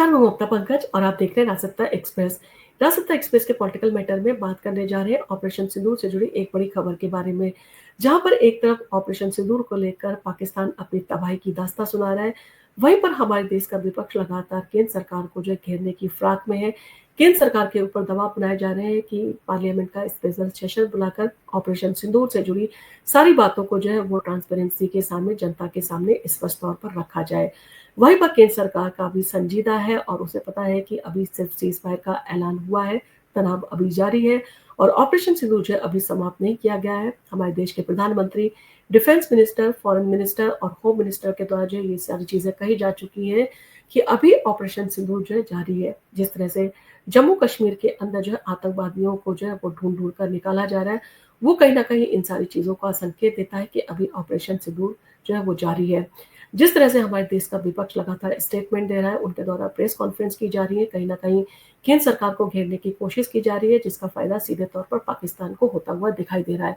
नमस्कार, मैं ममता पंकज और आप देख रहे हैं राजसत्ता एक्सप्रेस। राजसत्ता एक्सप्रेस के पॉलिटिकल मैटर में बात करने जा रहे हैं ऑपरेशन सिंदूर से जुड़ी एक बड़ी खबर के बारे में, जहां पर एक तरफ ऑपरेशन सिंदूर को लेकर पाकिस्तान अपनी तबाही की दास्तां सुना रहा है, वहीं पर हमारे देश का विपक्ष लगातार केंद्र सरकार को जो है घेरने की फिराक में है। केंद्र सरकार के ऊपर दबाव बनाए जा रहे हैं कि पार्लियामेंट का स्पेशल सेशन बुलाकर ऑपरेशन सिंदूर से जुड़ी सारी बातों को जो है वो ट्रांसपेरेंसी के सामने, जनता के सामने स्पष्ट तौर पर रखा जाए। वहीं पर केंद्र सरकार का भी संजीदा है और उसे पता है कि अभी सिर्फ सीज फायर का ऐलान हुआ है, तनाव अभी जारी है और ऑपरेशन सिंदूर जो है अभी समाप्त नहीं किया गया है। हमारे देश के प्रधानमंत्री, डिफेंस मिनिस्टर, फॉरेन मिनिस्टर और होम मिनिस्टर के द्वारा जो ये सारी चीजें कही जा चुकी हैं कि अभी ऑपरेशन सिंदूर जो है जारी है। जिस तरह से जम्मू कश्मीर के अंदर जो है आतंकवादियों को जो है वो ढूंढ ढूंढ कर निकाला जा रहा है, वो कहीं ना कहीं इन सारी चीजों का संकेत देता है कि अभी ऑपरेशन सिंदूर जो है वो जारी है। जिस तरह से हमारे देश का विपक्ष लगातार स्टेटमेंट दे रहा है, उनके द्वारा प्रेस कॉन्फ्रेंस की जा रही है, कहीं ना कहीं केंद्र सरकार को घेरने की कोशिश की जा रही है, जिसका फायदा सीधे तौर पर पाकिस्तान को होता हुआ दिखाई दे रहा है।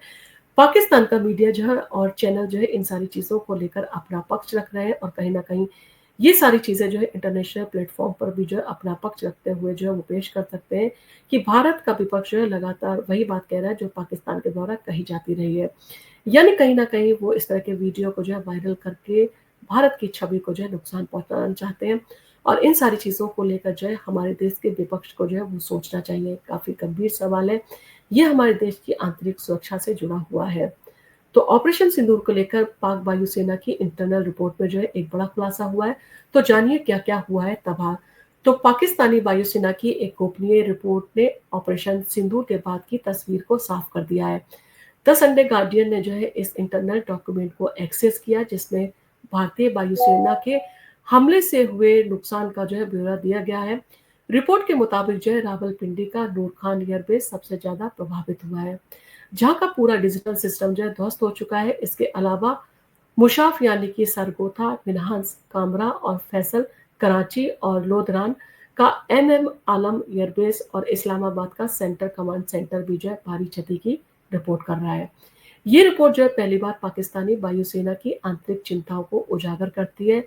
पाकिस्तान का मीडिया जो है और चैनल जो है इन सारी चीजों को लेकर अपना पक्ष रख रहे हैं और कहीं ना कहीं ये सारी चीजें जो है इंटरनेशनल प्लेटफॉर्म पर भी जो है अपना पक्ष रखते हुए जो है वो पेश कर सकते हैं कि भारत का विपक्ष जो है लगातार वही बात कह रहा है जो पाकिस्तान के द्वारा कही जाती रही है। यानी कहीं न कहीं वो इस तरह के वीडियो को जो है वायरल करके भारत की छवि को जो है नुकसान पहुँचाना चाहते हैं और इन सारी चीज़ों को लेकर जो है हमारे देश के विपक्ष को जो है वो सोचना चाहिए। काफ़ी गंभीर सवाल है। ये हमारे देश की आंतरिक सुरक्षा से जुड़ा हुआ है। तो ऑपरेशन सिंदूर को लेकर पाक वायुसेना की इंटरनल रिपोर्ट में जो है एक बड़ा खुलासा हुआ है। तो जानिए क्या-क्या हुआ है तबाह। तो पाकिस्तानी वायुसेना की एक गोपनीय रिपोर्ट ने ऑपरेशन सिंदूर के बाद की तस्वीर को साफ कर दिया है। द संडे गार्डियन ने जो है इस इंटरनल डॉक्यूमेंट को एक्सेस किया, जिसमें भारतीय वायुसेना के हमले से हुए नुकसान का जो है ब्यौरा दिया गया है। रिपोर्ट के मुताबिक जो है रावलपिंडी का नूर खान एयरबेस सबसे ज्यादा प्रभावित हुआ है, जहां का पूरा डिजिटल सिस्टम जो है ध्वस्त हो चुका है। इसके अलावा मुशाफ यानी कि सरगोथा, मिन्हास, कामरा और फैसल, कराची और लोधरान का एमएम आलम एयरबेस और इस्लामाबाद का सेंटर कमांड सेंटर भी जो है भारी क्षति की रिपोर्ट कर रहा है। ये रिपोर्ट जो है पहली बार पाकिस्तानी वायुसेना की आंतरिक चिंताओं को उजागर करती है,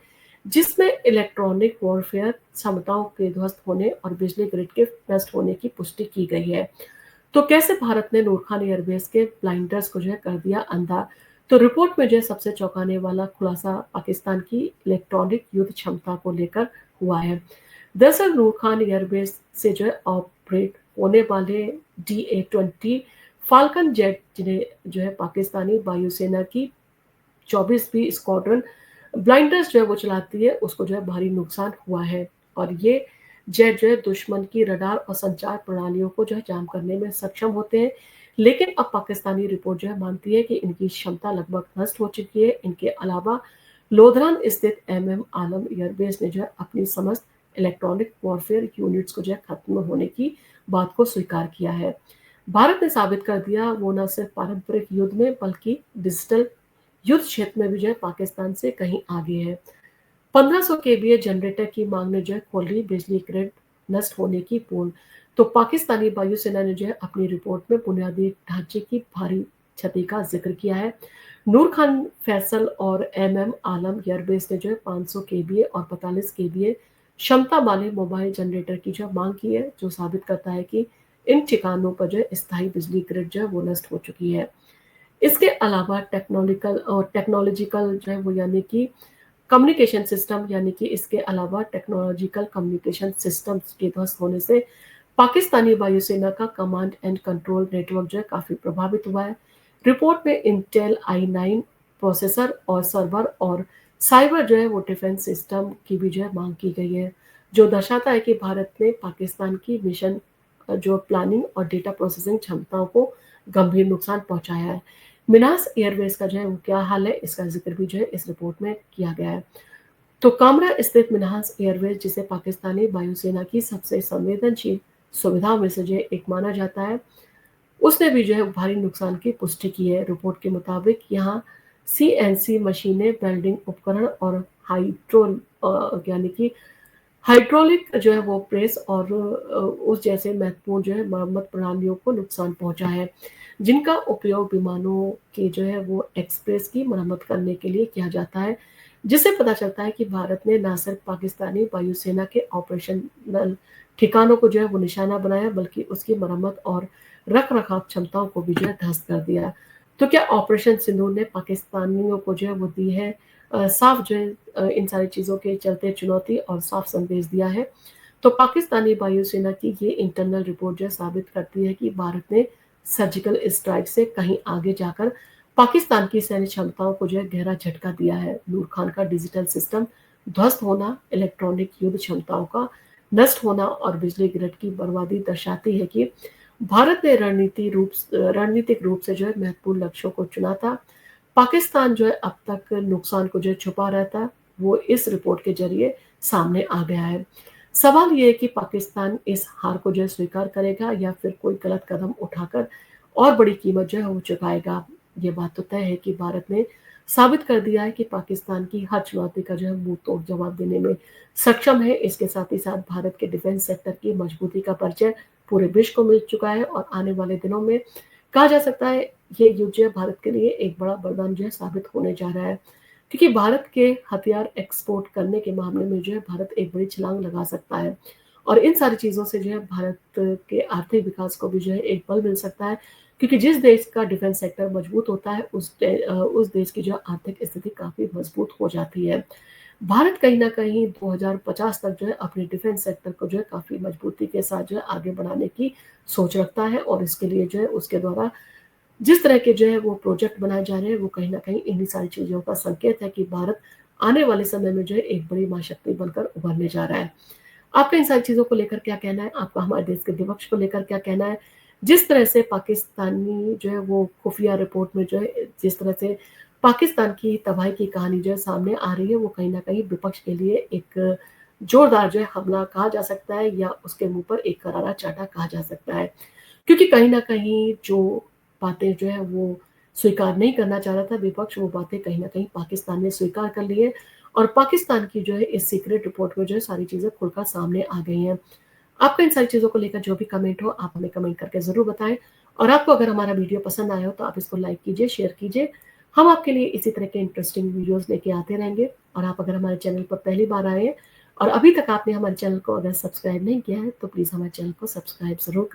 जिसमें इलेक्ट्रॉनिक वॉरफेयर क्षमताओं के ध्वस्त होने और बिजली ग्रिड के नष्ट होने की पुष्टि की गई है। तो कैसे भारत ने नूर खान एयरबेस के ब्लाइंडर्स को जो है कर दिया अंधा। तो रिपोर्ट में जो है सबसे चौंकाने वाला खुलासा पाकिस्तान की इलेक्ट्रॉनिक युद्ध क्षमता को लेकर हुआ है। दरअसल नूर खान एयरबेस से जो है ऑपरेट होने वाले DA-20 फाल्कन जेट, जिन्हें जो है पाकिस्तानी वायुसेना की 24वीं स्क्वाड्रन ब्लाइंडर्स जो है वो चलाती है, उसको जो है भारी नुकसान हुआ है और ये जेट जो है दुश्मन की रडार और संचार प्रणालियों को जो है जाम करने में सक्षम होते हैं। लेकिन अब पाकिस्तानी रिपोर्ट जो है मानती है कि इनकी क्षमता लगभग नष्ट हो चुकी है। इनके अलावा लोधरान स्थित एमएम आलम एयरबेस ने जो है अपनी समस्त इलेक्ट्रॉनिक वॉरफेयर यूनिट्स को जो है खत्म होने की बात को स्वीकार किया है। भारत ने साबित कर दिया वो न सिर्फ पारंपरिक युद्ध में बल्कि डिजिटल युद्ध क्षेत्र में भी जो है पाकिस्तान से कहीं आगे है। 1500 केवीए जनरेटर की मांग ने जो है खोल दी बिजली ग्रिड नष्ट होने की पोल। तो पाकिस्तानी वायुसेना ने जो है अपनी रिपोर्ट में बुनियादी ढांचे की भारी क्षति का जिक्र किया है। नूर खान, फैसल और एमएम आलम एयरबेस ने जो है 500 केवीए और 45 केवीए क्षमता वाले मोबाइल जनरेटर की जो मांग की है, जो साबित करता है कि इन ठिकानों पर जो है स्थायी बिजली ग्रिड जो है वो नष्ट हो चुकी है। इसके अलावा टेक्नोलॉजिकल जो है वो यानी कि कम्युनिकेशन सिस्टम, यानी कि इसके अलावा टेक्नोलॉजिकल कम्युनिकेशन सिस्टम्स के ध्वस्त होने से पाकिस्तानी वायुसेना का कमांड एंड कंट्रोल नेटवर्क जो है काफी प्रभावित हुआ है। रिपोर्ट में इंटेल i9 प्रोसेसर और सर्वर और साइबर जो है वो डिफेंस सिस्टम की भी जो है मांग की गई है, जो दर्शाता है कि भारत ने पाकिस्तान की मिशन जो प्लानिंग और डेटा प्रोसेसिंग क्षमताओं को गंभीर नुकसान पहुंचाया है। मिनास एयरवेज का जो है वो क्या हाल है, इसका जिक्र भी जो है इस रिपोर्ट में किया गया है। तो कामरा स्थित मिन्हास एयरवेज, जिसे पाकिस्तानी वायुसेना की सबसे संवेदनशील सुविधाओं में से जो है एक माना जाता है, उसने भी जो है भारी नुकसान की पुष्टि की है। रिपोर्ट के मुताबिक यहाँ CNC मशीनें, वेल्डिंग उपकरण और यानी कि हाइड्रोलिक जो है वो प्रेस और उस जैसे महत्वपूर्ण जो है मरम्मत प्रणालियों को नुकसान पहुंचा है, जिनका उपयोग विमानों के जो है वो एक्सप्रेस की मरम्मत करने के लिए किया जाता है। जिससे पता चलता है कि भारत ने न सिर्फ पाकिस्तानी वायुसेना के ऑपरेशनल ठिकानों को जो है वो निशाना बनाया, बल्कि उसकी मरम्मत और रख-रखाव क्षमताओं को भी जो है ध्वस्त कर दिया। तो क्या ऑपरेशन सिंदूर ने पाकिस्तानियों को जो है वो दी है साफ जो है इन सारी चीज़ों के चलते चुनौती और साफ संदेश दिया है। तो पाकिस्तानी वायुसेना की ये इंटरनल रिपोर्ट जो है साबित करती है कि भारत ने सर्जिकल स्ट्राइक से कहीं आगे जाकर पाकिस्तान की सैन्य क्षमताओं को जो है गहरा झटका दिया है। नूर खान का डिजिटल सिस्टम ध्वस्त होना, इलेक्ट्रॉनिक युद्ध क्षमताओं का नष्ट होना और बिजली ग्रिड की बर्बादी दर्शाती है कि भारत ने रणनीतिक रूप से जो है महत्वपूर्ण लक्ष्यों को चुना था। पाकिस्तान जो है अब तक नुकसान को जो है छुपा रहता, वो इस रिपोर्ट के ज़रिए सामने आ गया है। सवाल ये है कि पाकिस्तान इस हार को जो है स्वीकार करेगा या फिर कोई गलत कदम उठाकर और बड़ी कीमत जो है वो चुकाएगा। ये बात तो तय है कि भारत ने साबित कर दिया है कि पाकिस्तान की हर चुनौती का जो है मुँह-तोड़ जवाब देने में सक्षम है। इसके साथ ही साथ भारत के डिफेंस सेक्टर की मजबूती का परिचय पूरे विश्व को मिल चुका है और आने वाले दिनों में कहा जा सकता है ये युद्ध जो है भारत के लिए एक बड़ा वरदान जो है साबित होने जा रहा है। क्योंकि भारत के हथियार एक्सपोर्ट करने के मामले में जो है भारत एक बड़ी छलांग लगा सकता है और इन सारी चीज़ों से जो है भारत के आर्थिक विकास को भी जो है एक बल मिल सकता है क्योंकि जिस देश का डिफेंस सेक्टर मजबूत होता है उस देश की जो आर्थिक स्थिति काफ़ी मजबूत हो जाती है। भारत कहीं न कहीं 2050 तक जो है अपने डिफेंस सेक्टर को जो है काफ़ी मजबूती के साथ जो है आगे बढ़ाने की सोच रखता है और इसके लिए जो है उसके द्वारा जिस तरह के जो है वो प्रोजेक्ट बनाए जा रहे हैं, वो कहीं न कहीं इन्हीं सारी चीज़ों का संकेत है कि भारत आने वाले समय में जो है एक बड़ी महाशक्ति बनकर उभरने जा रहा है। आपका इन सारी चीज़ों को लेकर क्या कहना है? आपका हमारे देश के विपक्ष को लेकर क्या कहना है? जिस तरह से पाकिस्तानी जो है वो खुफिया रिपोर्ट में जो है जिस तरह से पाकिस्तान की तबाही की कहानी जो है सामने आ रही है, वो कहीं न कहीं विपक्ष के लिए एक जोरदार जो है हमला कहा जा सकता है या उसके मुँह पर एक करारा चाँटा कहा जा सकता है। क्योंकि कहीं न कहीं जो बातें जो है वो स्वीकार नहीं करना चाह रहा था विपक्ष, वो बातें कहीं न कहीं पाकिस्तान ने स्वीकार कर ली है और पाकिस्तान की जो है इस सीक्रेट रिपोर्ट में जो है सारी चीज़ें खुलकर सामने आ गई हैं। आपका इन सारी चीज़ों को लेकर जो भी कमेंट हो, आप हमें कमेंट करके ज़रूर बताएँ और आपको अगर हमारा वीडियो पसंद आया हो तो आप इसको लाइक कीजिए, शेयर कीजिए। हम आपके लिए इसी तरह के इंटरेस्टिंग वीडियोज़ लेके आते रहेंगे और आप अगर हमारे चैनल पर पहली बार आए हैं और अभी तक आपने हमारे चैनल को अगर सब्सक्राइब नहीं किया है, तो प्लीज़ हमारे चैनल को सब्सक्राइब ज़रूर